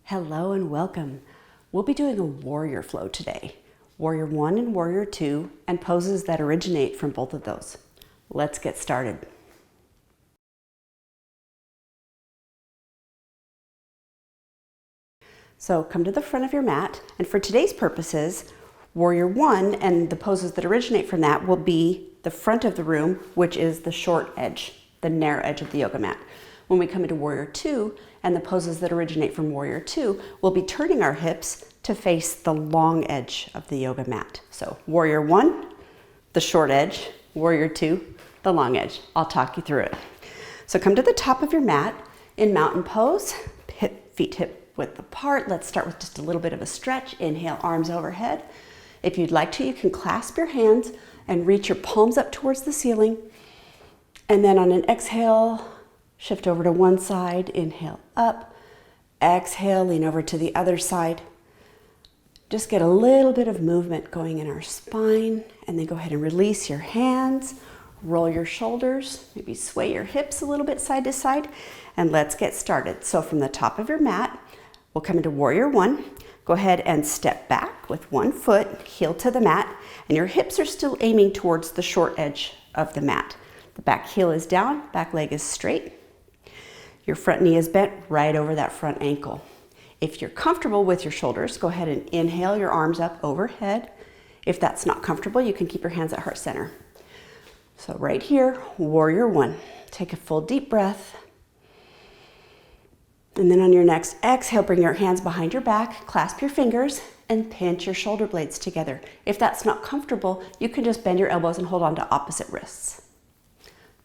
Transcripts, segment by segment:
Hello and welcome. We'll be doing a warrior flow today. Warrior 1 and Warrior 2 and poses that originate from both of those. Let's get started. So come to the front of your mat, and for today's purposes, Warrior 1 and the poses that originate from that will be the front of the room, which is the short edge, the narrow edge of the yoga mat. When we come into Warrior 2 and the poses that originate from Warrior 2, we'll be turning our hips to face the long edge of the yoga mat. So Warrior 1, the short edge, Warrior 2, the long edge. I'll talk you through it. So come to the top of your mat in mountain pose, feet hip width apart. Let's start with just a little bit of a stretch. Inhale, arms overhead. If you'd like to, you can clasp your hands and reach your palms up towards the ceiling. And then on an exhale, shift over to one side, inhale up. Exhale, lean over to the other side. Just get a little bit of movement going in our spine, and then go ahead and release your hands, roll your shoulders, maybe sway your hips a little bit side to side, and let's get started. So from the top of your mat, we'll come into Warrior 1. Go ahead and step back with one foot, heel to the mat, and your hips are still aiming towards the short edge of the mat. The back heel is down, back leg is straight. Your front knee is bent right over that front ankle. If you're comfortable with your shoulders, go ahead and inhale your arms up overhead. If that's not comfortable, you can keep your hands at heart center. So right here, Warrior 1. Take a full deep breath. And then on your next exhale, bring your hands behind your back, clasp your fingers, and pinch your shoulder blades together. If that's not comfortable, you can just bend your elbows and hold on to opposite wrists.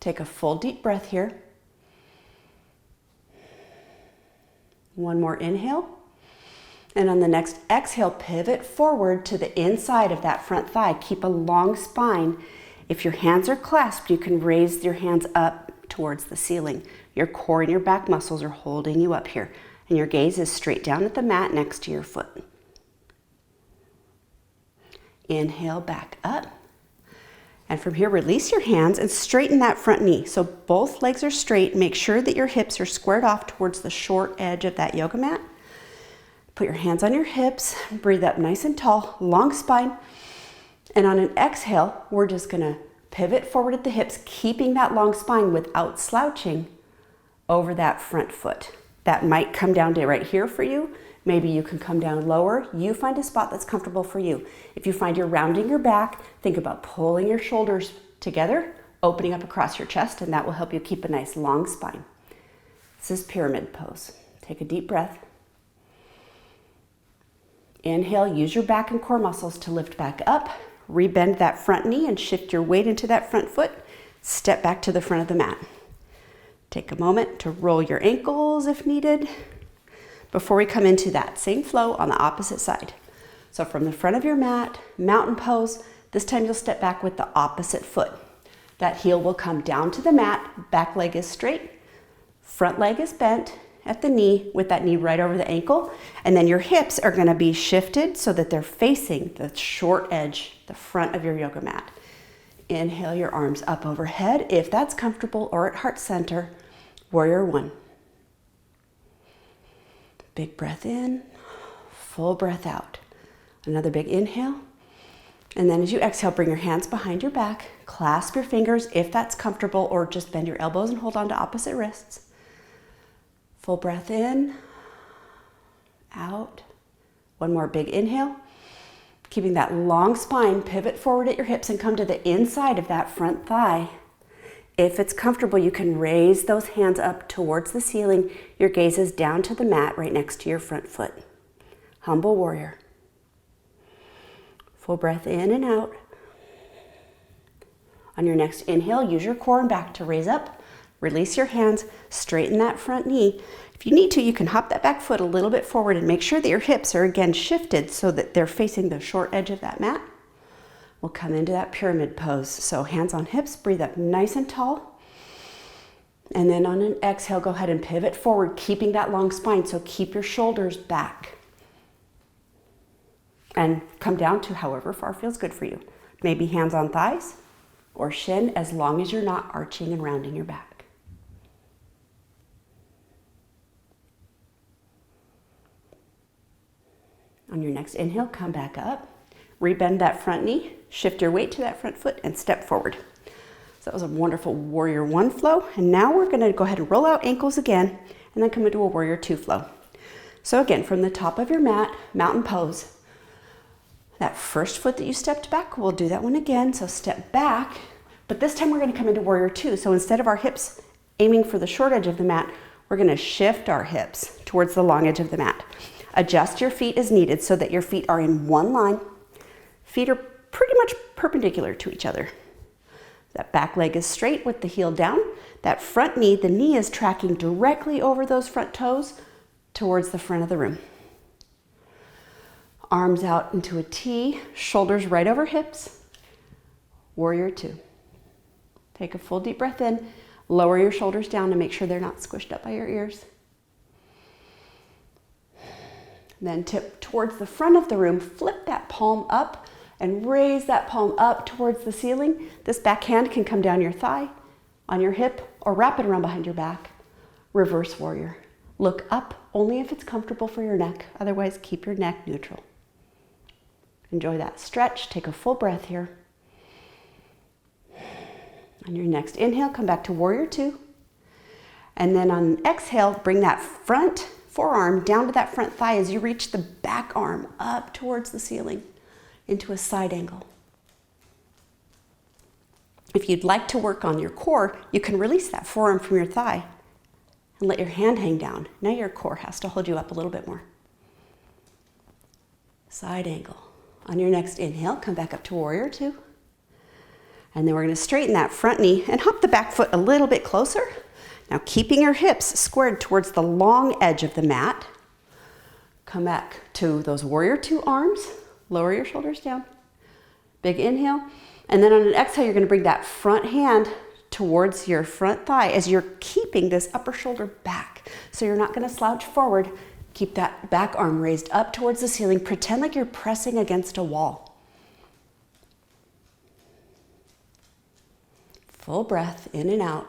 Take a full deep breath here. One more inhale. And on the next exhale, pivot forward to the inside of that front thigh. Keep a long spine. If your hands are clasped, you can raise your hands up towards the ceiling. Your core and your back muscles are holding you up here, and your gaze is straight down at the mat next to your foot. Inhale back up. And from here, release your hands and straighten that front knee. So both legs are straight. Make sure that your hips are squared off towards the short edge of that yoga mat. Put your hands on your hips, breathe up nice and tall, long spine. And on an exhale, we're just gonna pivot forward at the hips, keeping that long spine without slouching over that front foot. That might come down to right here for you. Maybe you can come down lower. You find a spot that's comfortable for you. If you find you're rounding your back, think about pulling your shoulders together, opening up across your chest, and that will help you keep a nice long spine. This is pyramid pose. Take a deep breath. Inhale, use your back and core muscles to lift back up. Rebend that front knee and shift your weight into that front foot. Step back to the front of the mat. Take a moment to roll your ankles if needed before we come into that same flow on the opposite side. So from the front of your mat, mountain pose, this time you'll step back with the opposite foot. That heel will come down to the mat, back leg is straight, front leg is bent at the knee with that knee right over the ankle, and then your hips are gonna be shifted so that they're facing the short edge, the front of your yoga mat. Inhale your arms up overhead if that's comfortable or at heart center. Warrior 1. Big breath in, full breath out. Another big inhale. And then as you exhale, bring your hands behind your back, clasp your fingers if that's comfortable, or just bend your elbows and hold on to opposite wrists. Full breath in, out. One more big inhale. Keeping that long spine, pivot forward at your hips and come to the inside of that front thigh. If it's comfortable, you can raise those hands up towards the ceiling. Your gaze is down to the mat right next to your front foot. Humble warrior. Full breath in and out. On your next inhale, use your core and back to raise up. Release your hands, straighten that front knee. If you need to, you can hop that back foot a little bit forward and make sure that your hips are again shifted so that they're facing the short edge of that mat. We'll come into that pyramid pose. So hands on hips, breathe up nice and tall. And then on an exhale, go ahead and pivot forward, keeping that long spine. So keep your shoulders back. And come down to however far feels good for you. Maybe hands on thighs or shin, as long as you're not arching and rounding your back. On your next inhale, come back up, rebend that front knee, shift your weight to that front foot and step forward. So that was a wonderful warrior one flow. And now we're gonna go ahead and roll out ankles again and then come into a warrior two flow. So again, from the top of your mat, mountain pose. That first foot that you stepped back, we'll do that one again. So step back, but this time we're gonna come into warrior two. So instead of our hips aiming for the short edge of the mat, we're gonna shift our hips towards the long edge of the mat. Adjust your feet as needed so that your feet are in one line. Feet are pretty much perpendicular to each other. That back leg is straight with the heel down. That front knee, the knee is tracking directly over those front toes towards the front of the room. Arms out into a T, shoulders right over hips. Warrior two. Take a full deep breath in. Lower your shoulders down to make sure they're not squished up by your ears. Then tip towards the front of the room, flip that palm up and raise that palm up towards the ceiling. This back hand can come down your thigh, on your hip, or wrap it around behind your back. Reverse warrior. Look up only if it's comfortable for your neck. Otherwise, keep your neck neutral. Enjoy that stretch. Take a full breath here. On your next inhale, come back to warrior two. And then on an exhale, bring that front forearm down to that front thigh as you reach the back arm up towards the ceiling into a side angle. If you'd like to work on your core, you can release that forearm from your thigh and let your hand hang down. Now your core has to hold you up a little bit more. Side angle. On your next inhale, come back up to warrior two. And then we're going to straighten that front knee and hop the back foot a little bit closer. Now keeping your hips squared towards the long edge of the mat. Come back to those warrior two arms. Lower your shoulders down. Big inhale. And then on an exhale, you're going to bring that front hand towards your front thigh as you're keeping this upper shoulder back. So you're not going to slouch forward. Keep that back arm raised up towards the ceiling. Pretend like you're pressing against a wall. Full breath in and out.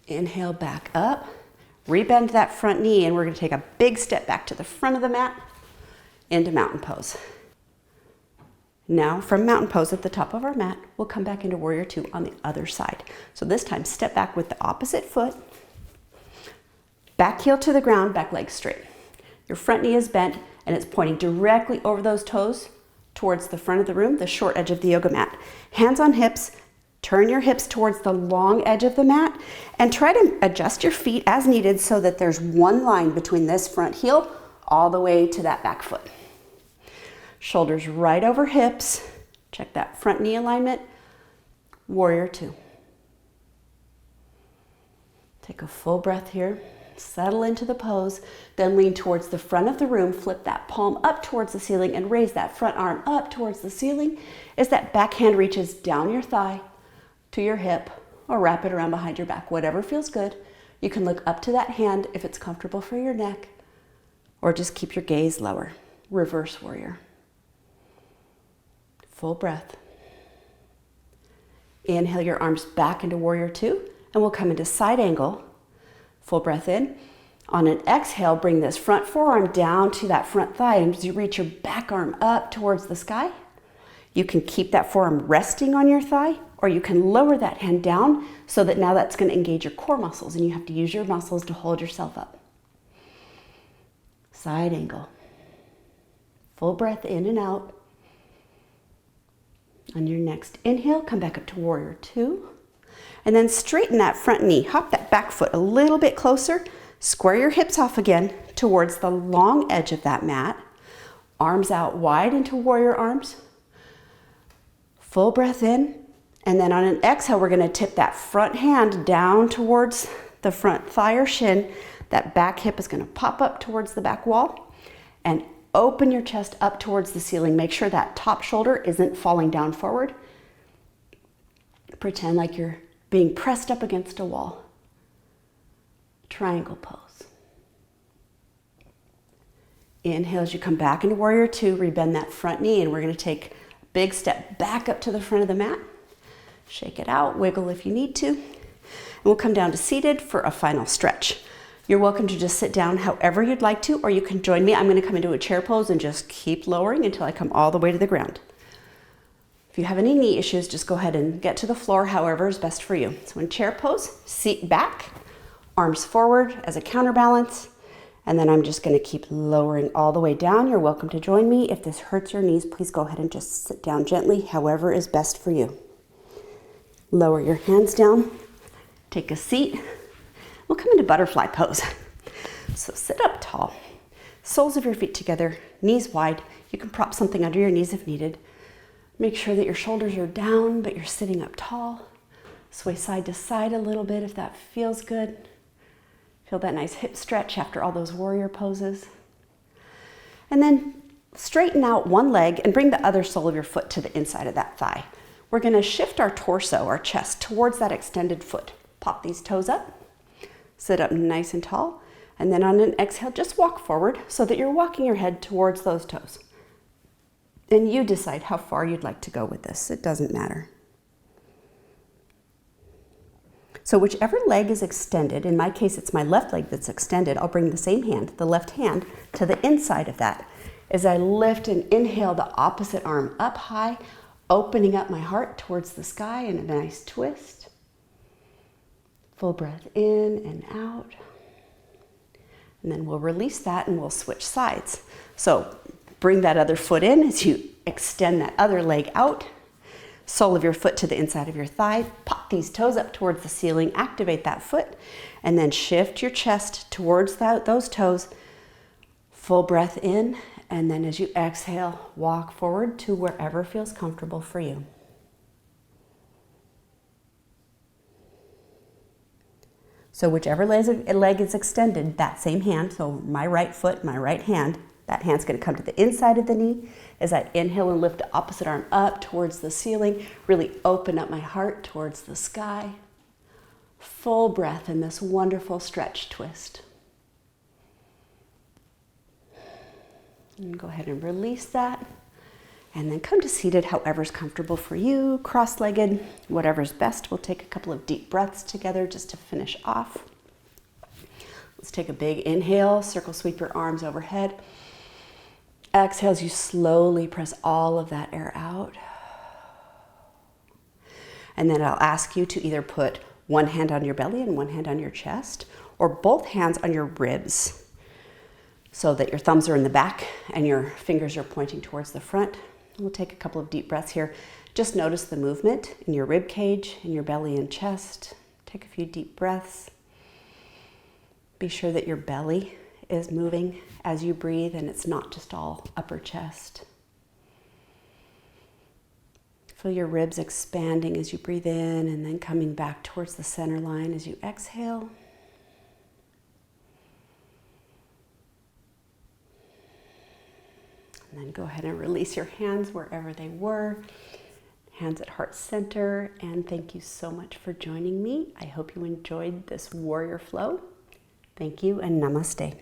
Inhale back up. Rebend that front knee and we're going to take a big step back to the front of the mat into mountain pose. Now from mountain pose at the top of our mat, we'll come back into warrior two on the other side. So this time step back with the opposite foot. Back heel to the ground, back leg straight. Your front knee is bent and it's pointing directly over those toes towards the front of the room, the short edge of the yoga mat. Hands on hips, turn your hips towards the long edge of the mat and try to adjust your feet as needed so that there's one line between this front heel all the way to that back foot. Shoulders right over hips. Check that front knee alignment. Warrior two. Take a full breath here. Settle into the pose. Then lean towards the front of the room. Flip that palm up towards the ceiling and raise that front arm up towards the ceiling as that back hand reaches down your thigh to your hip or wrap it around behind your back. Whatever feels good. You can look up to that hand if it's comfortable for your neck or just keep your gaze lower. Reverse warrior. Full breath. Inhale your arms back into warrior two and we'll come into side angle. Full breath in. On an exhale, bring this front forearm down to that front thigh and as you reach your back arm up towards the sky, you can keep that forearm resting on your thigh or you can lower that hand down so that now that's going to engage your core muscles and you have to use your muscles to hold yourself up. Side angle. Full breath in and out. On your next inhale, come back up to warrior two. And then straighten that front knee. Hop that back foot a little bit closer. Square your hips off again towards the long edge of that mat. Arms out wide into warrior arms. Full breath in. And then on an exhale, we're going to tip that front hand down towards the front thigh or shin. That back hip is going to pop up towards the back wall. And open your chest up towards the ceiling. Make sure that top shoulder isn't falling down forward. Pretend like you're being pressed up against a wall. Triangle pose. Inhale as you come back into warrior two, rebend that front knee and we're going to take a big step back up to the front of the mat. Shake it out, wiggle if you need to. And we'll come down to seated for a final stretch. You're welcome to just sit down however you'd like to, or you can join me. I'm going to come into a chair pose and just keep lowering until I come all the way to the ground. If you have any knee issues, just go ahead and get to the floor however is best for you. So in chair pose, seat back, arms forward as a counterbalance, and then I'm just going to keep lowering all the way down. You're welcome to join me. If this hurts your knees, please go ahead and just sit down gently, however is best for you. Lower your hands down, take a seat. We'll come into butterfly pose. So sit up tall, soles of your feet together, knees wide. You can prop something under your knees if needed. Make sure that your shoulders are down, but you're sitting up tall. Sway side to side a little bit if that feels good. Feel that nice hip stretch after all those warrior poses. And then straighten out one leg and bring the other sole of your foot to the inside of that thigh. We're going to shift our torso, our chest, towards that extended foot. Pop these toes up, sit up nice and tall, and then on an exhale, just walk forward so that you're walking your head towards those toes. And you decide how far you'd like to go with this. It doesn't matter. So whichever leg is extended, in my case it's my left leg that's extended, I'll bring the same hand, the left hand, to the inside of that. As I lift and inhale the opposite arm up high, opening up my heart towards the sky in a nice twist. Full breath in and out. And then we'll release that and we'll switch sides. So bring that other foot in as you extend that other leg out. Sole of your foot to the inside of your thigh. Pop these toes up towards the ceiling. Activate that foot. And then shift your chest towards those toes. Full breath in. And then as you exhale, walk forward to wherever feels comfortable for you. So whichever leg is extended, that same hand, so my right foot, my right hand, that hand's going to come to the inside of the knee. As I inhale and lift the opposite arm up towards the ceiling, really open up my heart towards the sky. Full breath in this wonderful stretch twist. And go ahead and release that. And then come to seated, however's comfortable for you, cross-legged, whatever's best. We'll take a couple of deep breaths together just to finish off. Let's take a big inhale, circle sweep your arms overhead. Exhale as you slowly press all of that air out. And then I'll ask you to either put one hand on your belly and one hand on your chest, or both hands on your ribs so that your thumbs are in the back and your fingers are pointing towards the front. We'll take a couple of deep breaths here. Just notice the movement in your rib cage, in your belly and chest. Take a few deep breaths. Be sure that your belly is moving as you breathe and it's not just all upper chest. Feel your ribs expanding as you breathe in and then coming back towards the center line as you exhale. And then go ahead and release your hands wherever they were. Hands at heart center. And thank you so much for joining me. I hope you enjoyed this warrior flow. Thank you and namaste.